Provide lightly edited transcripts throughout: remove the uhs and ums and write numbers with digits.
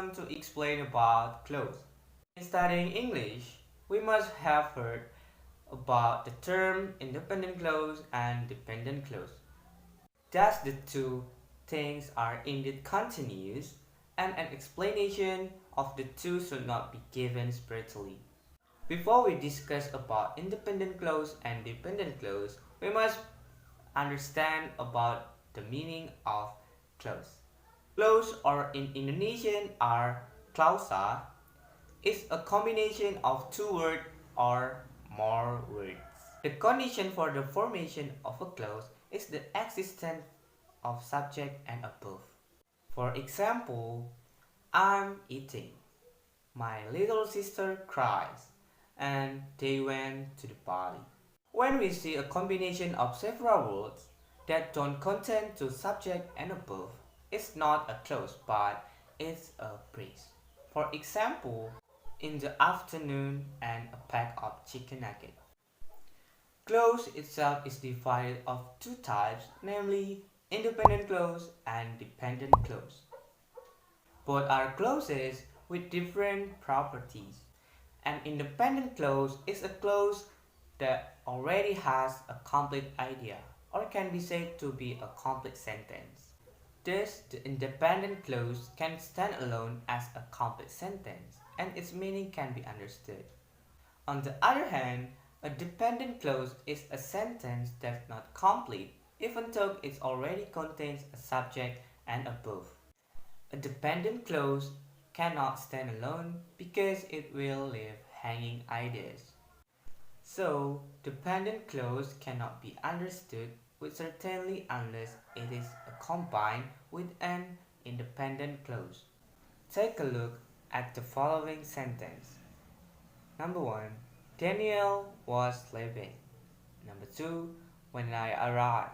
want to explain about clause. In studying English, we must have heard about the term independent clause and dependent clause. Thus, the two things are indeed continuous, and an explanation of the two should not be given separately. Before we discuss about independent clause and dependent clause, we must understand about the meaning of clause. Clause, or in Indonesian are klausa, is a combination of two words or more words. The condition for the formation of a clause is the existence of subject and a verb. For example, I'm eating. My little sister cries, and they went to the party. When we see a combination of several words that don't contain two subject and a verb, it's not a clause but it's a phrase. For example, in the afternoon and a pack of chicken nuggets. Clause itself is divided of two types, namely independent clause and dependent clause. Both are clauses with different properties. An independent clause is a clause that already has a complete idea or can be said to be a complete sentence. Thus, the independent clause can stand alone as a complete sentence and its meaning can be understood. On the other hand, a dependent clause is a sentence that's not complete even though it already contains a subject and a verb. A dependent clause cannot stand alone because it will leave hanging ideas. So, dependent clause cannot be understood with certainty unless it is combined with an independent clause. Take a look at the following sentence. Number 1. Daniel was sleeping. Number 2. When I arrived.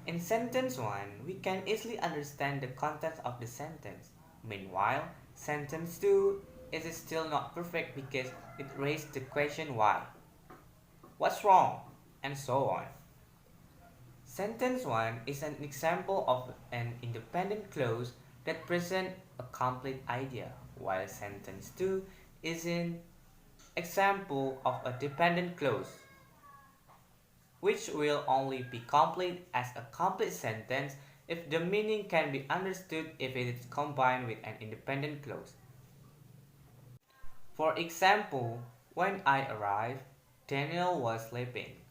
In sentence 1, we can easily understand the content of the sentence. Meanwhile, sentence 2 is still not perfect because it raised the question why, what's wrong, and so on. Sentence 1 is an example of an independent clause that presents a complete idea, while sentence 2 is an example of a dependent clause, which will only be complete as a complete sentence if the meaning can be understood if it is combined with an independent clause. For example, when I arrived, Daniel was sleeping.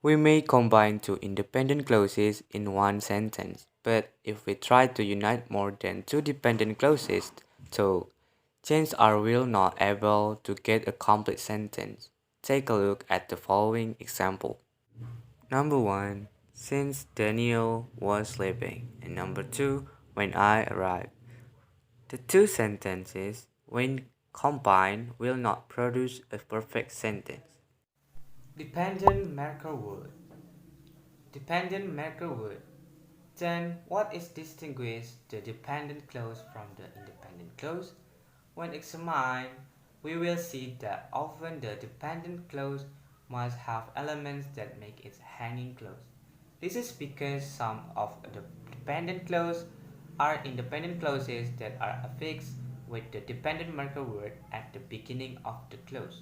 We may combine two independent clauses in one sentence, but if we try to unite more than two dependent clauses, so chances are we're not able to get a complete sentence. Take a look at the following example. Number 1, since Daniel was sleeping, and number 2, when I arrived. The two sentences, when combined, will not produce a perfect sentence. Dependent marker word. Dependent marker word. Then, what is distinguished the dependent clause from the independent clause? When examined, we will see that often the dependent clause must have elements that make it hanging clause. This is because some of the dependent clause are independent clauses that are affixed with the dependent marker word at the beginning of the clause.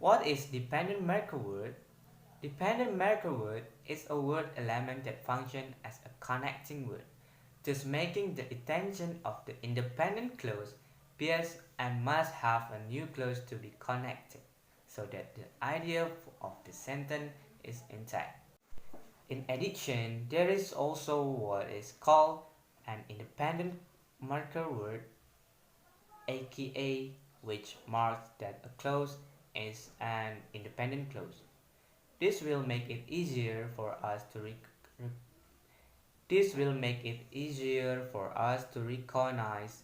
What is dependent marker word? Dependent marker word is a word element that functions as a connecting word, thus making the intention of the independent clause biased and must have a new clause to be connected, so that the idea of the sentence is intact. In addition, there is also what is called an independent marker word, aka which marks that a clause is an independent clause. This will make it easier for us to recognize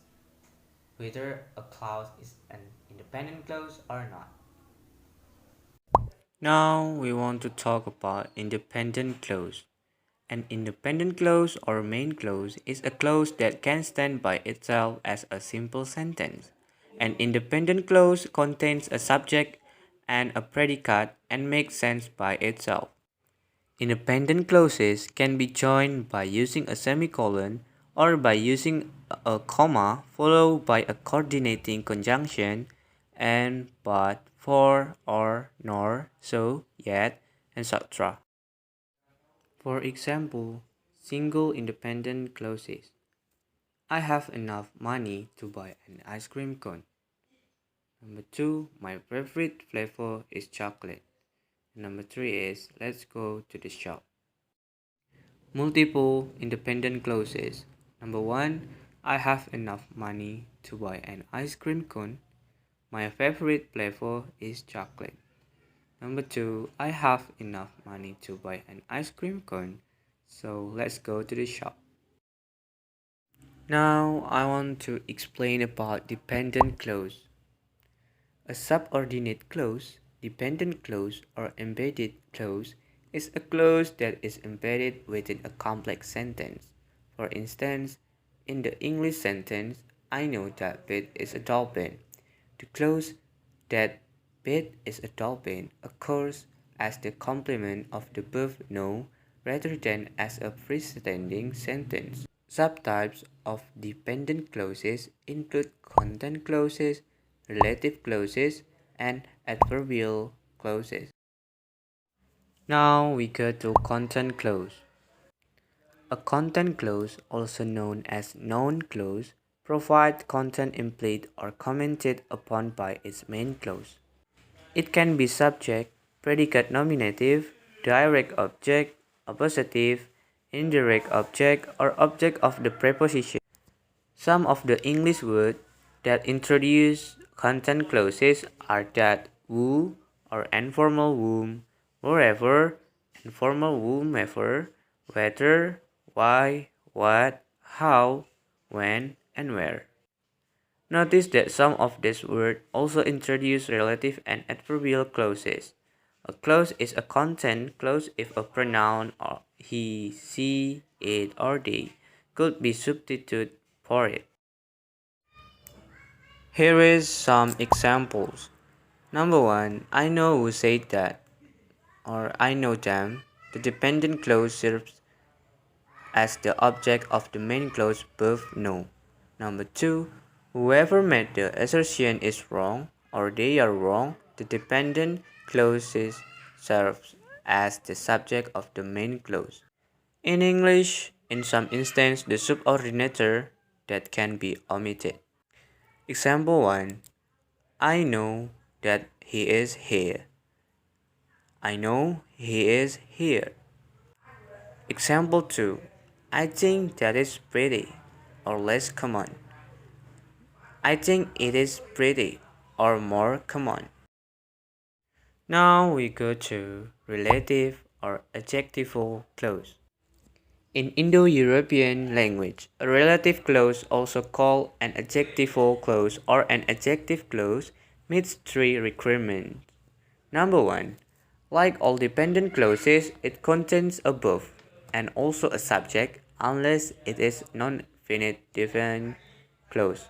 whether a clause is an independent clause or not. Now we want to talk about independent clause. An independent clause or main clause is a clause that can stand by itself as a simple sentence. An independent clause contains a subject and a predicate and makes sense by itself. Independent clauses can be joined by using a semicolon or by using a comma followed by a coordinating conjunction and, but, for, or, nor, so, yet, etc. For example, single independent clauses. I have enough money to buy an ice cream cone. Number 2, my favorite flavor is chocolate. Number 3 is let's go to the shop. Multiple independent clauses. Number 1, I have enough money to buy an ice cream cone. My favorite flavor is chocolate. Number 2, I have enough money to buy an ice cream cone. So let's go to the shop. Now I want to explain about dependent clause. A subordinate clause, dependent clause, or embedded clause is a clause that is embedded within a complex sentence. For instance, in the English sentence, I know that Beth is a dolphin. The clause that Beth is a dolphin occurs as the complement of the verb know rather than as a freestanding sentence. Subtypes of dependent clauses include content clauses, relative clauses, and adverbial clauses. Now we go to content clause. A content clause, also known as noun clause, provides content implied or commented upon by its main clause. It can be subject, predicate nominative, direct object, appositive, indirect object, or object of the preposition. Some of the English words that introduce content clauses are that who or informal whom, wherever, informal whomever, whether, why, what, how, when, and where. Notice that some of these words also introduce relative and adverbial clauses. A clause is a content clause if a pronoun or he, she, it, or they could be substituted for it. Here is some examples. Number 1, I know who said that, or I know them. The dependent clause serves as the object of the main clause verb know. Number 2, whoever made the assertion is wrong or they are wrong. The dependent clauses serves as the subject of the main clause. In English, in some instances, the subordinator that can be omitted. Example 1, I know that he is here. I know he is here. Example 2, I think that is pretty, or less common. I think it is pretty, or more common. Now we go to relative or adjectival clause. In Indo-European language, a relative clause, also called an adjectival clause or an adjective clause, meets three requirements. Number 1, like all dependent clauses, it contains a verb and also a subject unless it is non-finite clause.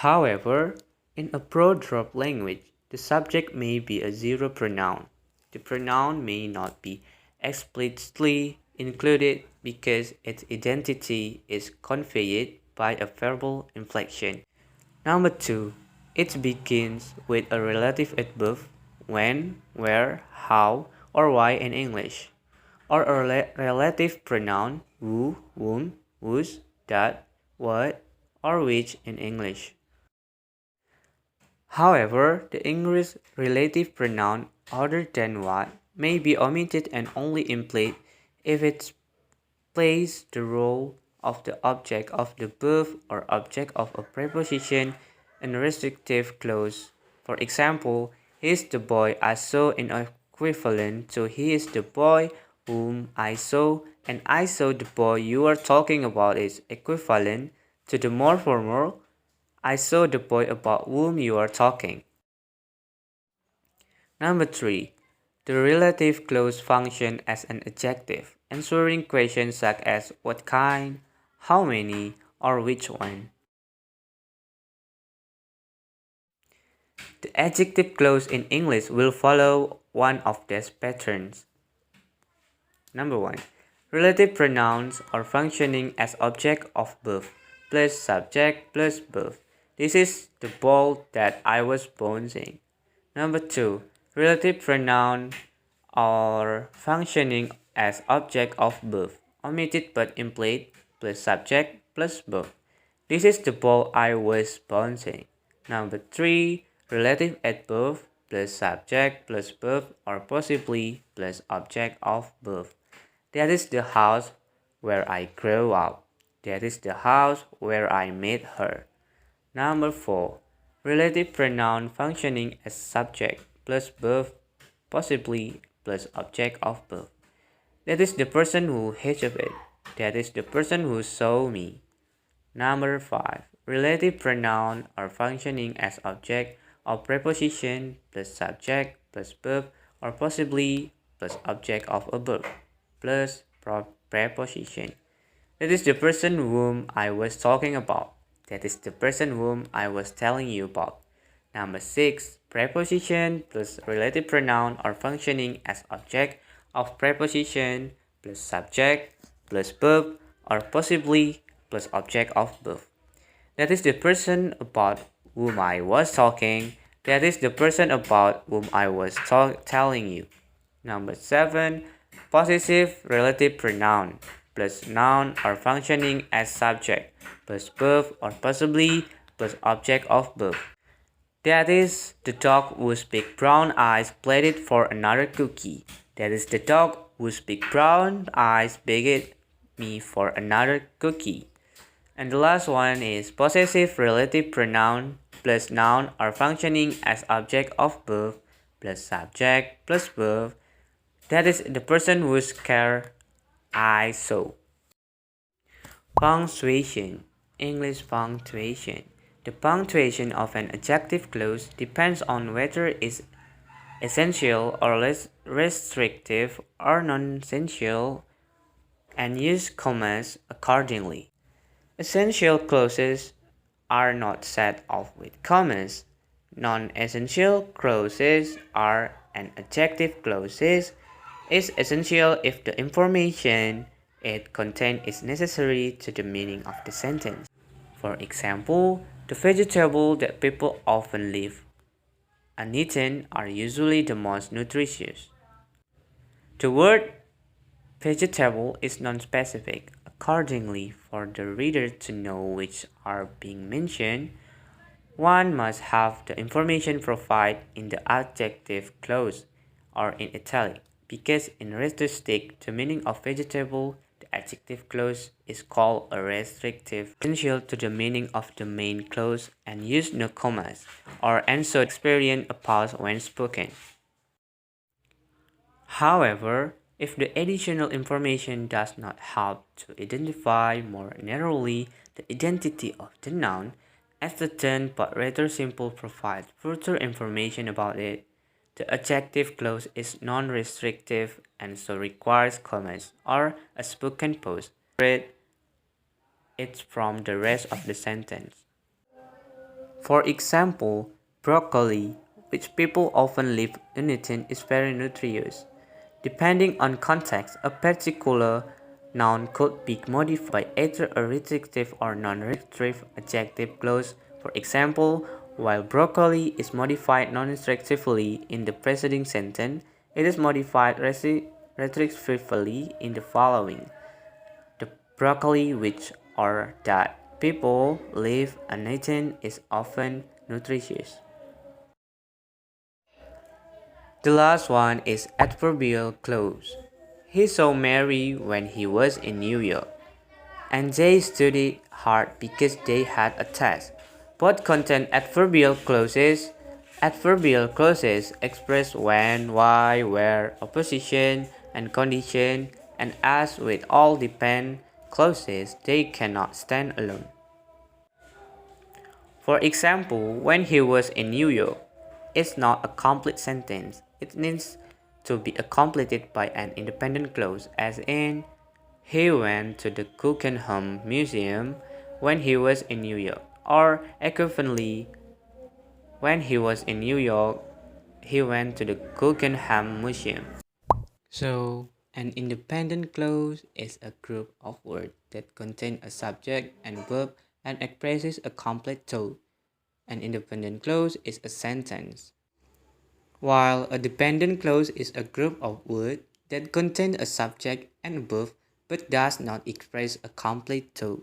However, in a broad-drop language, the subject may be a zero pronoun. The pronoun may not be explicitly included because its identity is conveyed by a verbal inflection. Number 2, it begins with a relative adverb when, where, how, or why in English, or a relative pronoun who, whom, whose, that, what, or which in English. However, the English relative pronoun other than what may be omitted and only employed if it plays the role of the object of the verb or object of a preposition in a restrictive clause. For example, he is the boy I saw in equivalent to he is the boy whom I saw, and I saw the boy you are talking about is equivalent to the more formal I saw the boy about whom you are talking. Number 3. The relative clause functions as an adjective, answering questions such as what kind, how many, or which one. The adjective clause in English will follow one of these patterns. Number 1. Relative pronouns are functioning as object of verb plus subject plus verb. This is the ball that I was bouncing. Number 2. Relative pronoun are functioning as object of verb, omitted but implied plus subject plus verb. This is the ball I was bouncing. Number 3. Relative adverb plus subject plus verb or possibly plus object of verb. That is the house where I grew up. That is the house where I met her. Number 4. Relative pronoun functioning as subject plus verb, possibly plus object of verb. That is the person who it. That is the person who saw me. Number 5. Relative pronoun are functioning as object of preposition plus subject plus verb or possibly plus object of a verb plus preposition. That is the person whom I was talking about. That is the person whom I was telling you about. Number 6. Preposition plus relative pronoun are functioning as object of preposition plus subject plus verb or possibly plus object of verb. That is the person about whom I was talking. That is the person about whom I was telling you. Number 7. Possessive relative pronoun plus noun are functioning as subject plus verb or possibly plus object of verb. That is the dog whose big brown eyes pleaded for another cookie. That is the dog whose big brown eyes begged me for another cookie. And the last one is possessive relative pronoun plus noun are functioning as object of verb plus subject plus verb. That is the person whose car I saw. Punctuation. English punctuation. The punctuation of an adjective clause depends on whether it is essential or less restrictive or non-essential and use commas accordingly. Essential clauses are not set off with commas. Non-essential clauses are an adjective clauses is essential if the information it contains is necessary to the meaning of the sentence. For example, the vegetables that people often leave uneaten are usually the most nutritious. The word vegetable is non-specific. Accordingly, for the reader to know which are being mentioned, one must have the information provided in the adjective clause or in italic, because in order to stick the meaning of vegetable, the adjective clause is called a restrictive, essential to the meaning of the main clause and use no commas, or and so experience a pause when spoken. However, if the additional information does not help to identify more narrowly the identity of the noun as the term but rather simply provides further information about it, the adjective clause is non-restrictive and so requires commas or a spoken pause to separate it from the rest of the sentence. For example, broccoli, which people often leave uneaten, is very nutritious. Depending on context, a particular noun could be modified by either a restrictive or non-restrictive adjective clause. For example, while broccoli is modified non-restrictively in the preceding sentence, it is modified restrictively in the following. The broccoli which or that people leave uneaten is often nutritious. The last one is adverbial clause. He saw Mary when he was in New York, and they studied hard because they had a test. Both contain adverbial clauses. Adverbial clauses express when, why, where, opposition, and condition, and as with all depend clauses, they cannot stand alone. For example, when he was in New York, it's not a complete sentence. It needs to be completed by an independent clause, as in, he went to the Guggenheim Museum when he was in New York, or equivalently, when he was in New York, he went to the Guggenheim Museum. So, An independent clause is a group of words that contain a subject and verb and expresses a complete thought. An independent clause is a sentence, while a dependent clause is a group of words that contain a subject and verb but does not express a complete thought.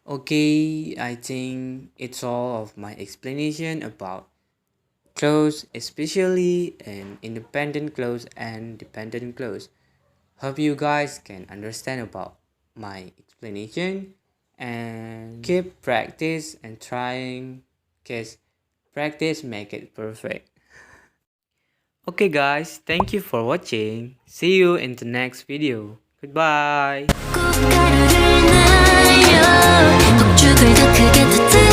Okay, I think it's all of my explanation about clause, especially an independent clause and dependent clause. Hope you guys can understand about my explanation and keep practice and trying because practice make it perfect. Okay guys, thank you for watching. See you in the next video. Goodbye. 꽃가루를 날려 폭죽을 더 크게 터뜨려